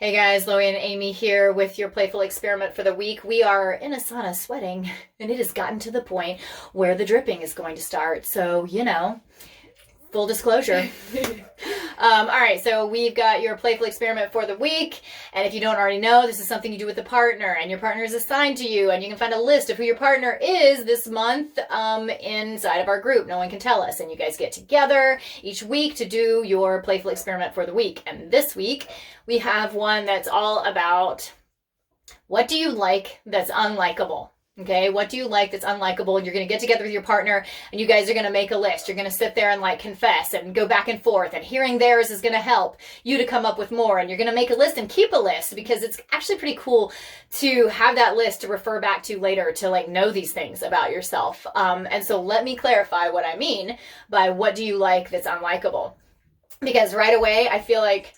Hey guys, Loie and Amy here with your playful experiment for the week. We are in a sauna sweating, and it has gotten to the point where the dripping is going to start. So, full disclosure. All right, so we've got your playful experiment for the week. And if you don't already know, this is something you do with a partner, and your partner is assigned to you, and you can find a list of who your partner is this month inside of our group. No one can tell us. And you guys get together each week to do your playful experiment for the week. And this week, we have one that's all about what do you like that's unlikable? Okay, what do you like that's unlikable? You're going to get together with your partner and you guys are going to make a list. You're going to sit there and confess and go back and forth, and hearing theirs is going to help you to come up with more. And you're going to make a list and keep a list, because it's actually pretty cool to have that list to refer back to later to know these things about yourself. And so let me clarify what I mean by what do you like that's unlikable? Because right away I feel like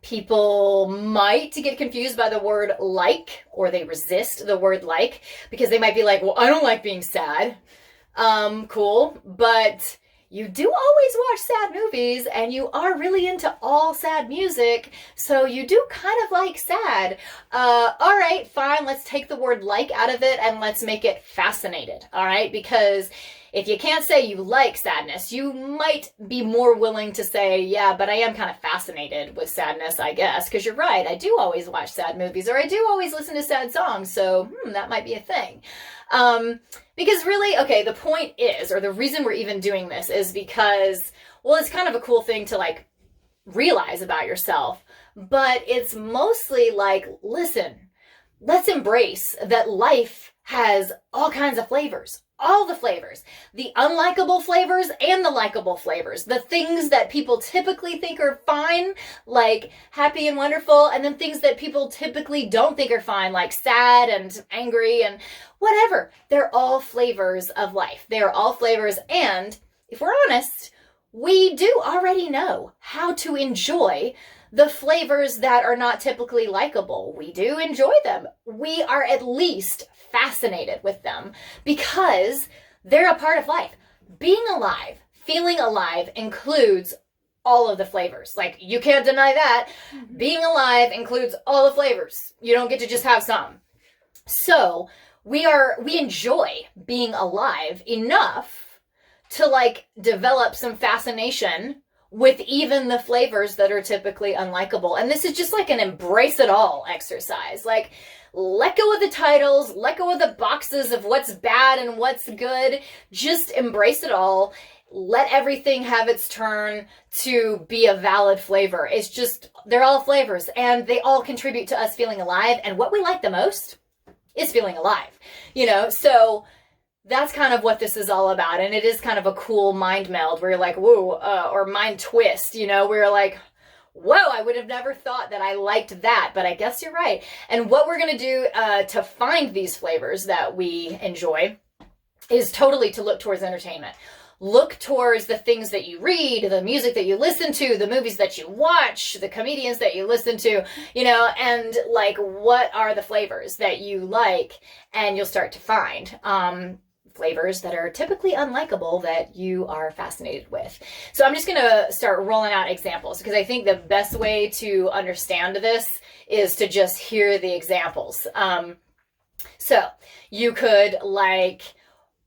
people might get confused by the word like, or they resist the word like, because they might be like, well, I don't like being sad. Cool. But you do always watch sad movies, and you are really into all sad music. So you do kind of like sad. All right, fine. Let's take the word like out of it and let's make it fascinated. All right. Because if you can't say you like sadness, you might be more willing to say, yeah, but I am kind of fascinated with sadness, I guess. Because you're right, I do always watch sad movies, or I do always listen to sad songs. So that might be a thing. Because really, okay, the point is, or the reason we're even doing this is because, well, it's kind of a cool thing to realize about yourself. But it's mostly listen, let's embrace that life has all kinds of flavors. All the flavors, the unlikable flavors and the likable flavors, the things that people typically think are fine, like happy and wonderful, and then things that people typically don't think are fine, like sad and angry and whatever. They're all flavors of life. They're all flavors. And if we're honest, we do already know how to enjoy the flavors that are not typically likable. We do enjoy them. We are at least fascinated with them because they're a part of life. Being alive, feeling alive includes all of the flavors. You can't deny that. Being alive includes all the flavors. You don't get to just have some. So we enjoy being alive enough to develop some fascination with even the flavors that are typically unlikable. And this is just an embrace it all exercise. Let go of the titles, let go of the boxes of what's bad and what's good. Just embrace it all. Let everything have its turn to be a valid flavor. It's just, they're all flavors, and they all contribute to us feeling alive. And what we like the most is feeling alive, so that's kind of what this is all about. And it is kind of a cool mind meld where you're like, whoa, or mind twist, where you're like, whoa, I would have never thought that I liked that, but I guess you're right. And what we're going to do to find these flavors that we enjoy is totally to look towards entertainment. Look towards the things that you read, the music that you listen to, the movies that you watch, the comedians that you listen to, and what are the flavors that you like, and you'll start to find flavors that are typically unlikable that you are fascinated with. So I'm just going to start rolling out examples, because I think the best way to understand this is to just hear the examples. So you could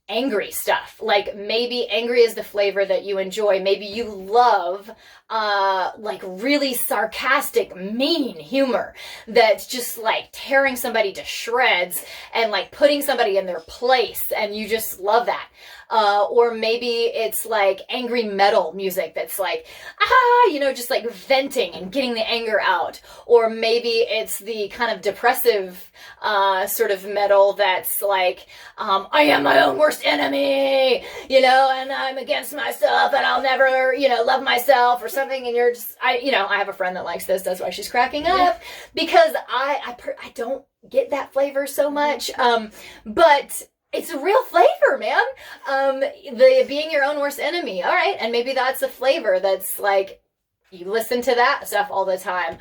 angry stuff. Maybe angry is the flavor that you enjoy. Maybe you love really sarcastic, mean humor that's just tearing somebody to shreds and putting somebody in their place, and you just love that. Or maybe it's angry metal music that's just venting and getting the anger out. Or maybe it's the kind of depressive sort of metal that's I am my own worst enemy, and I'm against myself and I'll never, love myself or something. And you're just, I have a friend that likes this. That's why she's cracking up, because I don't get that flavor so much. But it's a real flavor, man. The being your own worst enemy. All right. And maybe that's a flavor that's you listen to that stuff all the time.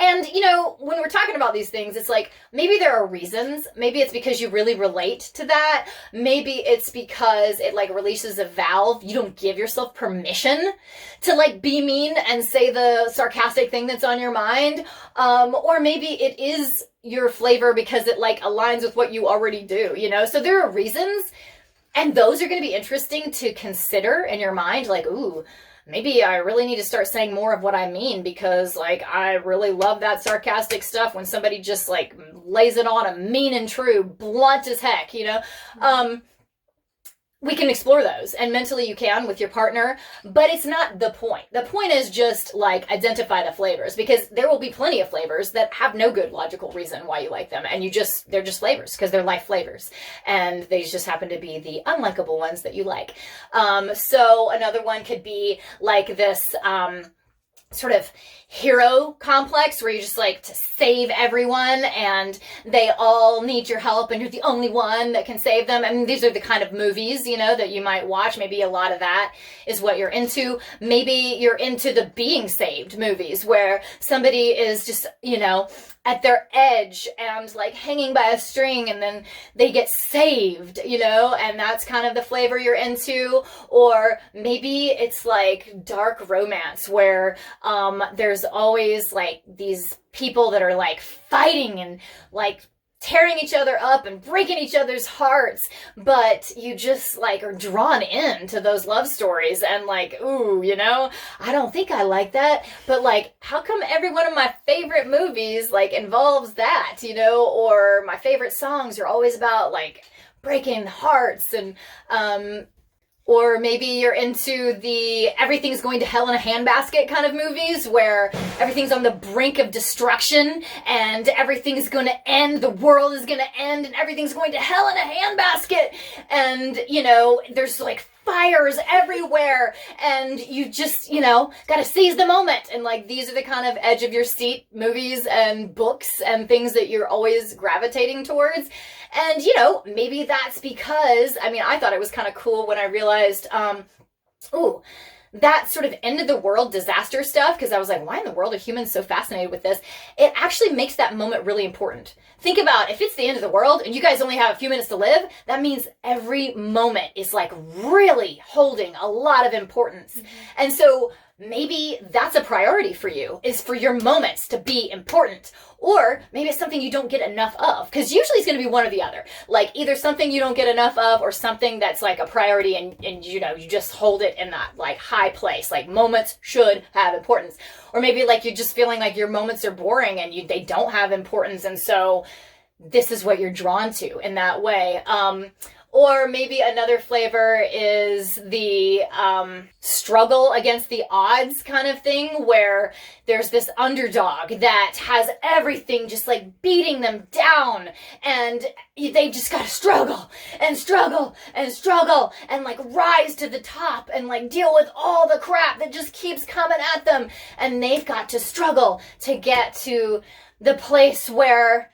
And, you know, when we're talking about these things, it's like, maybe there are reasons. Maybe it's because you really relate to that. Maybe it's because it like releases a valve. You don't give yourself permission to like be mean and say the sarcastic thing that's on your mind. Or maybe it is your flavor because it like aligns with what you already do, you know? So there are reasons, and those are going to be interesting to consider in your mind. Like, ooh, maybe I really need to start saying more of what I mean, because like I really love that Sarcastic stuff when somebody just like lays it on a mean and true, blunt as heck, you know? We can explore those, and mentally you can with your partner, but it's not the point. The point is just like identify the flavors, because there will be plenty of flavors that have no good logical reason why you like them, and they're just flavors because they're life flavors, and they just happen to be the unlikable ones that you like. So another one could be like this sort of hero complex where you just like to save everyone and they all need your help and you're the only one that can save them. I mean, these are the kind of movies, you know, that you might watch. Maybe a lot of that is what you're into. Maybe you're into the being saved movies where somebody is just, you know, at their edge and like hanging by a string and then they get saved, you know, and that's kind of the flavor you're into. Or maybe it's like dark romance where there's always like these people that are like fighting and like tearing each other up and breaking each other's hearts, but you just like are drawn into those love stories and like, ooh, you know, I don't think I like that, but like, how come every one of my favorite movies like involves that, you know, or my favorite songs are always about like breaking hearts, and or maybe you're into the everything's going to hell in a handbasket kind of movies where everything's on the brink of destruction and everything's going to end, the world is going to end and everything's going to hell in a handbasket. And, you know, there's like fires everywhere and you just, you know, gotta seize the moment. And like, these are the kind of edge of your seat movies and books and things that you're always gravitating towards. And, you know, maybe that's because, I mean, I thought it was kind of cool when I realized, that sort of end of the world disaster stuff, because I was like, why in the world are humans so fascinated with this? It actually makes that moment really important. Think about if it's the end of the world and you guys only have a few minutes to live, that means every moment is like really holding a lot of importance. Mm-hmm. And so maybe that's a priority for you, is for your moments to be important. Or maybe it's something you don't get enough of, because usually it's going to be one or the other. Like either something you don't get enough of or something that's like a priority and you know, you just hold it in that like high place. Like moments should have importance. Or maybe like you're just feeling like your moments are boring and they don't have importance. And so this is what you're drawn to in that way. Or maybe another flavor is the struggle against the odds kind of thing, where there's this underdog that has everything just like beating them down, and they just gotta struggle and struggle and struggle and like rise to the top and like deal with all the crap that just keeps coming at them. And they've got to struggle to get to the place where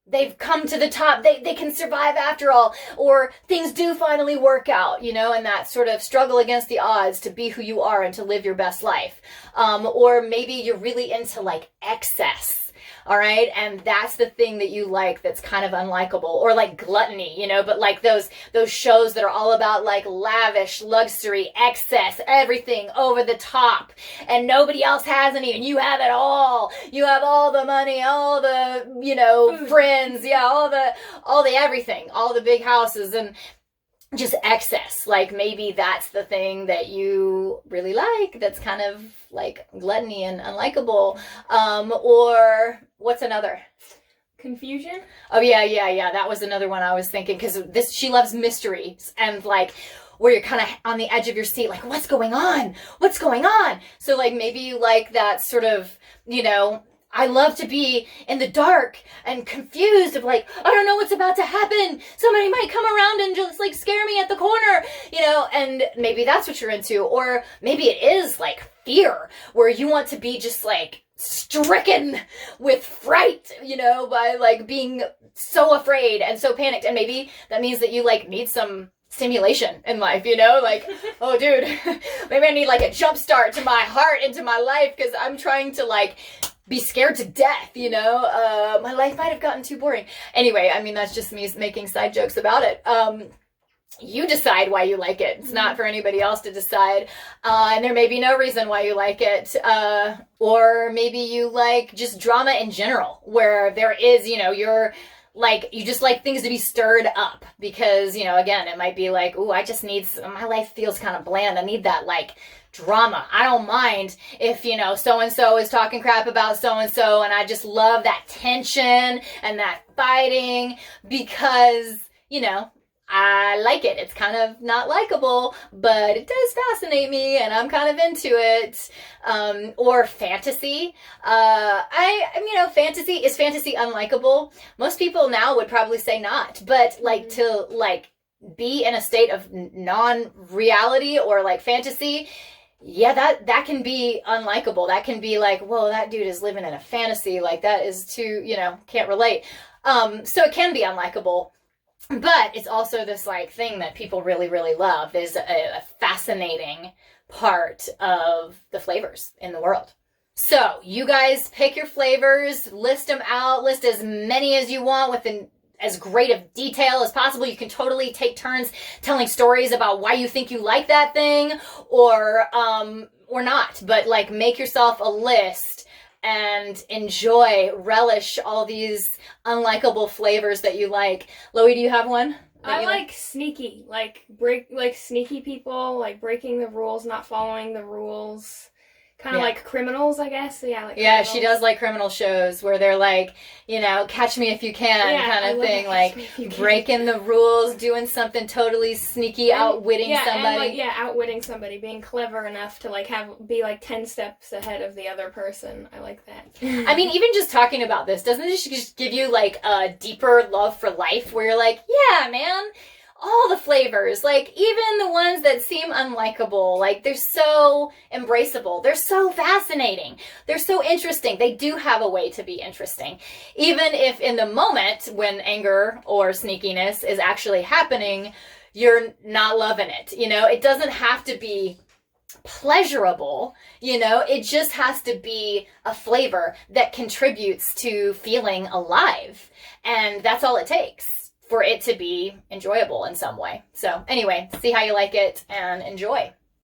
they've come to the top, they can survive after all, or things do finally work out, you know, and that sort of struggle against the odds to be who you are and to live your best life. Or maybe you're really into like excess. All right. And that's the thing that you like that's kind of unlikable, or like Gluttony, you know, but like those shows that are all about like lavish, luxury, excess, everything over the top, and nobody else has any and you have it all. You have all the money, all the, you know, friends, yeah, all the everything, all the big houses and just excess. Like maybe that's the thing that you really like, that's kind of like gluttony and unlikable. Or what's another? Confusion? Oh yeah. That was another one I was thinking, because she loves mysteries and like where you're kind of on the edge of your seat, like what's going on? What's going on? So like maybe you like that sort of, you know, I love to be in the dark and confused of like, I don't know what's about to happen. Somebody might come around and just like scare me at the corner, you know, and maybe that's what you're into. Or maybe it is like fear, where you want to be just like stricken with fright, you know, by like being so afraid and so panicked. And maybe that means that you like need some stimulation in life, you know, like, oh dude, maybe I need like a jump start to my heart, into my life, because I'm trying to like be scared to death, you know? My life might have gotten too boring. Anyway, I mean, that's just me making side jokes about it. You decide why you like it. It's not for anybody else to decide. And there may be no reason why you like it. Or maybe you like just drama in general, where there is, you know, you're like, you just like things to be stirred up because, you know, again, it might be like, ooh, I just need, my life feels kind of bland. I need that like drama. I don't mind if, you know, so-and-so is talking crap about so-and-so, and I just love that tension and that fighting because, you know, I like it. It's kind of not likable, but it does fascinate me and I'm kind of into it. Or fantasy. You know, is fantasy unlikable? Most people now would probably say not, but like to like be in a state of non-reality or like fantasy, yeah, that can be unlikable. That can be like, whoa, that dude is living in a fantasy. Like that is too, you know, can't relate. So it can be unlikable. But it's also this like thing that people really, really love is a fascinating part of the flavors in the world. So you guys pick your flavors, list them out, list as many as you want with as great of detail as possible. You can totally take turns telling stories about why you think you like that thing or not. But like make yourself a list and enjoy, relish all these unlikable flavors that you like. Loie, do you have one? I like sneaky, like sneaky people, like breaking the rules, not following the rules. Kind of like criminals, I guess. Yeah, like criminals. She does like criminal shows where they're like, you know, catch me if you can kind of thing. Like breaking the rules, doing something totally sneaky, outwitting somebody. And outwitting somebody, being clever enough to like be like 10 steps ahead of the other person. I like that. I mean, even just talking about this, doesn't it just give you like a deeper love for life where you're like, yeah, man, all the flavors, like even the ones that seem unlikable, like they're so embraceable. They're so fascinating. They're so interesting. They do have a way to be interesting. Even if in the moment when anger or sneakiness is actually happening, you're not loving it. You know, it doesn't have to be pleasurable, you know, it just has to be a flavor that contributes to feeling alive. And that's all it takes for it to be enjoyable in some way. So anyway, see how you like it and enjoy.